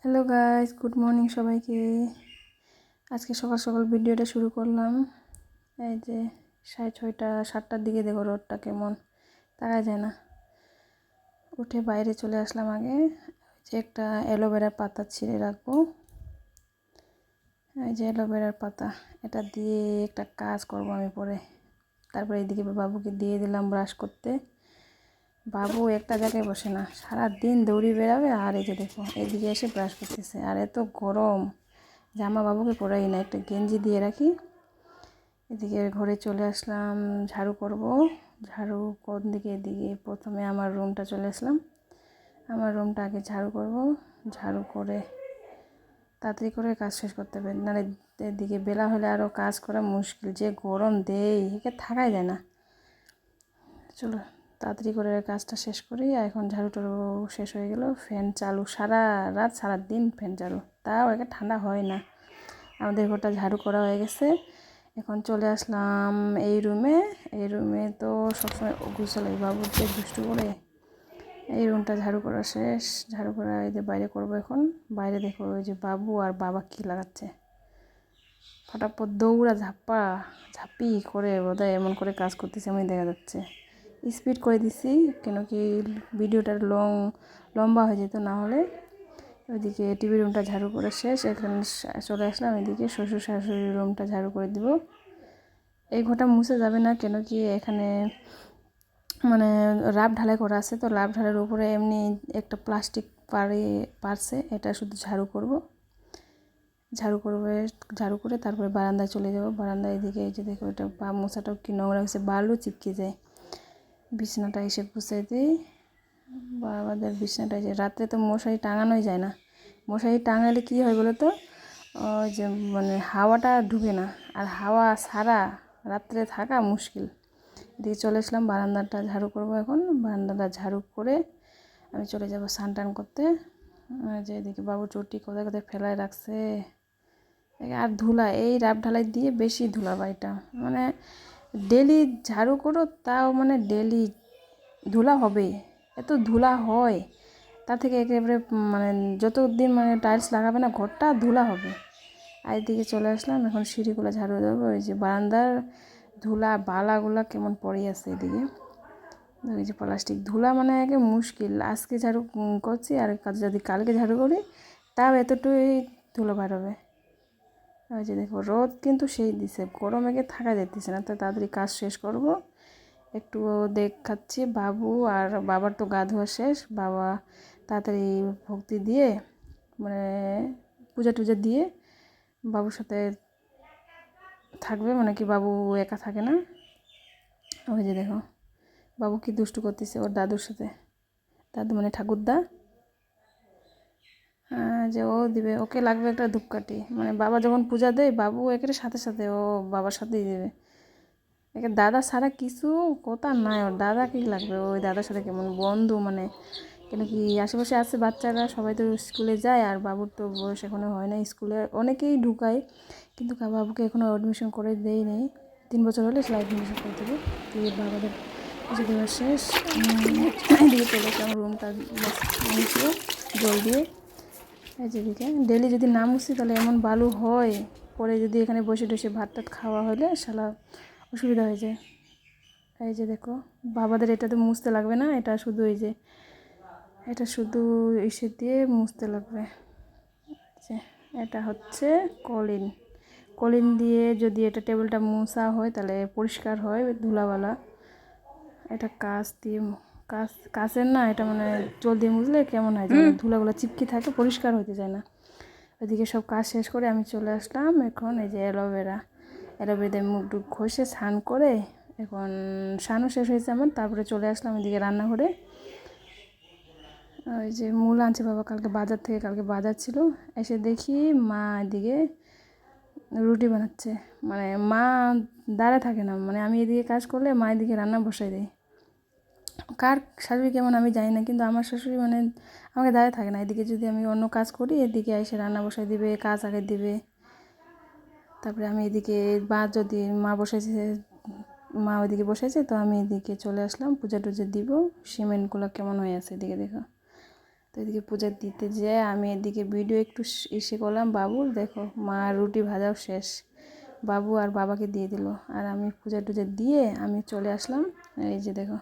Hello guys, good morning সবাইকে। আজকে সকাল সকাল ভিডিওটা শুরু করলাম। এই যে 6:30 7টার দিকে দেখো রোদটা কেমন, তাকাই যায় না। উঠে বাইরে চলে আসলাম। আগে যে একটা অ্যালোভেরার পাতা ছিঁড়ে রাখবো। এই যে অ্যালোভেরার পাতা, এটা দিয়ে একটা কাজ করব আমি পরে। তারপরে এইদিকে বাবুকে দিয়ে দিলাম ব্রাশ করতে। বাবু একটা জায়গায় বসে না, সারা দিন দৌড়ি বেড়াবে। আর এই যে দেখো এদিকে এসে ব্রাশ করতেছে। আর এত গরম, জামা বাবুকে পরাই না, একটা গেঞ্জি দিয়ে রাখি। এদিকে ঘরে চলে আসলাম, ঝাড়ু করব। ঝাড়ু কোন দিকে? এদিকে প্রথমে আমার রুমটা চলে আসলাম। আমার রুমটা আগে ঝাড়ু করব। ঝাড়ু করে তাড়াতাড়ি করে কাজ শেষ করতে হবে, নাহলে এদিকে বেলা হলে আরও কাজ করা মুশকিল। যে গরম দেয়, একে থাকাই যায় না। চলো তাড়াতাড়ি করে কাজটা শেষ করি। আর এখন ঝাড়ু টাড়ু শেষ হয়ে গেল। ফ্যান চালু, সারা রাত সারা দিন ফ্যান চালু, তাও একে ঠান্ডা হয় না। আমাদের ঘরটা ঝাড়ু করা হয়ে গেছে। এখন চলে আসলাম এই রুমে। এই রুমে তো সবসময় গুছালে বাবুর যে দুষ্টু করে। এই রুমটা ঝাড়ু করা শেষ। ঝাড়ু করা এই যে বাইরে করবো এখন। বাইরে দেখো ওই যে বাবু আর বাবা কী লাগাচ্ছে, ফটাফট দৌড়া ঝাঁপি করে বোধহয় এমন করে কাজ করতেছে, এমনই দেখা যাচ্ছে। স্পিড করে দিছি কেন কি ভিডিওটা লম্বা হয়ে যেত না হলে। ওইদিকে টিভি রুমটা ঝাড়ু করে শেষ। এখানে চলে আসলাম এদিকে শ্বশুর শাশুড়ির রুমটা ঝাড়ু করে দিব। এই ঘরটা মুছে যাবে না, কেন কি এখানে মানে লাভ ঢালাই করা আছে, তো লাভ ঢালাইয়ের উপরে এমনি একটা প্লাস্টিক পারছে, এটা শুধু ঝাড়ু করব। ঝাড়ু করে তারপরে বারান্দায় চলে যাব। বারান্দায় এদিকে এই যে দেখো, এটা পা মোছাটাও কি নোংরা হয়েছে, বালু চিপকে যায়। বিছানাটা এসে গুছিয়ে দিই। বাবাদের বিছানাটা, যে রাত্রে তো মশারি টাঙানোই যায় না। মশারি টাঙালে কী হয় বলো তো, ওই যে মানে হাওয়াটা ঢুকে না, আর হাওয়া ছাড়া রাত্রে থাকা মুশকিল। দিয়ে চলে আসলাম, বারান্দাটা ঝাড়ু করব এখন। বারান্দাটা ঝাড়ু করে আমি চলে যাব স্নান টান করতে। যে এদিকে বাবু চটি কোথায় কোথায় ফেলায় রাখছে। আর ধুলা, এই রাব ঢালাই দিয়ে বেশি ধুলা বাড়িটা, মানে ডেলি ঝাড়ু করো তাও মানে ডেলি ধুলা হবেই। এত ধুলা হয়, তার থেকে একেবারে মানে যতদিন মানে টাইলস লাগাবে না ঘরটা, ধুলা হবে। আর এদিকে চলে আসলাম, এখন সিঁড়িগুলো ঝাড়ু দেবো। ওই যে বারান্দার ধুলা বালাগুলা কেমন পড়ে আছে এদিকে। ওই যে প্লাস্টিক ধুলা, মানে একে মুশকিল। আজকে ঝাড়ু করছি, আর যদি কালকে ঝাড়ু করি তাও এতটুকুই ধুলো বার হবে। ওই যে দেখো রোদ কিন্তু সেই দিছে, গরমে থাকা যাইতেছে না। তো তাড়াতাড়ি কাজ শেষ করব। একটু দেখাচ্ছি বাবু আর বাবার তো গা ধোয়া শেষ। বাবা তাড়াতাড়ি ভক্তি দিয়ে মানে পূজা টুজা দিয়ে বাবুর সাথে থাকবে, মানে কি বাবু একা থাকে না। ওই যে দেখো বাবু কি দুষ্টু করতেছে ওর দাদুর সাথে। দাদু মানে ঠাকুরদা, যে ও দিবে, ওকে লাগবে একটা ধূপকাঠি। মানে বাবা যখন পূজা দেয়, বাবু একের সাথে সাথে ও বাবার সাথেই দেবে। একে দাদা ছাড়া কিছু কথা নাই, ওর দাদা কি লাগবে, ওই দাদার সাথে কেমন বন্ধু। মানে কেন কি আশেপাশে আছে বাচ্চারা, সবাই তো স্কুলে যায়, আর বাবুর তো বয়স এখনও হয় না। স্কুলে অনেকেই ঢুকায়, কিন্তু বাবুকে এখনও অ্যাডমিশন করে দেই নেই। 3 বছর হলে সেলাই অ্যাডমিশন করে দেবে। দিয়ে বাবাদের পুজো দেওয়া শেষ। এদিকে চলে আসলাম, রুমটা মুছবো জল দিয়ে। এই যেদিকে ডেলি যদি না মুছি তাহলে এমন বালু হয়, পরে যদি এখানে বসে বসে ভাত টাত খাওয়া হলে শালা অসুবিধা হয়ে যায়। এই যে দেখো বাবাদের এটা তো মুছতে লাগবে না, এটা শুধু এই যে এটা শুধু ইসে দিয়ে মুছতে লাগবে। যে এটা হচ্ছে কলিন। কলিন দিয়ে যদি এটা টেবিলটা মুছা হয় তাহলে পরিষ্কার হয় ধুলাবালা। এটা কাঁচ দিয়ে কাঁচের না, এটা মানে জল দিয়ে মুছলে কেমন হয় যেন ধুলাগুলো চিপকি থাকে, পরিষ্কার হতে যায় না। ওইদিকে সব কাজ শেষ করে আমি চলে আসলাম এখন। এই যে অ্যালোভেরা দিয়ে মুখ টুক ঘষে স্নান করে, এখন স্নানও শেষ হয়েছে আমার। তারপরে চলে আসলাম এদিকে রান্নাঘরে। ওই যে মূল আনছে বাবা কালকে বাজার থেকে, কালকে বাজার ছিল। এসে দেখি মা এদিকে রুটি বানাচ্ছে। মানে মা দাঁড়ায় থাকে না, মানে আমি এদিকে কাজ করলে মা এদিকে রান্না বসাই দেয়। কার শাশুড়ি কেমন আমি জানি না, কিন্তু আমার শাশুড়ি মানে আমাকে দাঁড়ায় থাকে না। এদিকে যদি আমি অন্য কাজ করি, এদিকে এসে রান্না বসাই দিবে, কাজ আগে দিবে। তারপরে আমি এদিকে যদি মা ওইদিকে বসেছে, তো আমি এদিকে চলে আসলাম, পূজা টুজা দিব। সিমেন্টগুলো কেমন হয়ে আছে এদিকে দেখো। তো এদিকে পূজা দিতে যেয়ে আমি এদিকে ভিডিও একটু এসে করলাম বাবুর। দেখো মা রুটি ভাজাও শেষ, বাবু আর বাবাকে দিয়ে দিল, আর আমি পূজা টুজা দিয়ে আমি চলে আসলাম। এই যে দেখো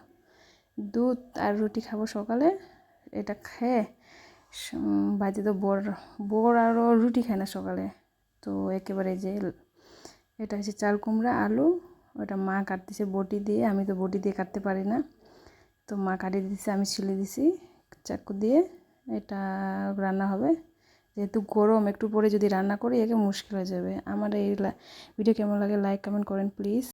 দুধ আর রুটি খাবো সকালে। এটা খেয়ে বাজে তো বোর আরও রুটি খায় না সকালে। তো একেবারে যে এটা হচ্ছে চাল কুমড়া আলু, ওটা মা কাটতেছে বটি দিয়ে, আমি তো বটি দিয়ে কাটতে পারি না, তো মা কাটিয়ে দিচ্ছে, আমি ছিলে দিছি চাকু দিয়ে। এটা রান্না হবে, যেহেতু গরম, একটু পরে যদি রান্না করি একে মুশকিল হয়ে যাবে। আমার এই ভিডিও কেমন লাগে লাইক কমেন্ট করেন প্লিজ।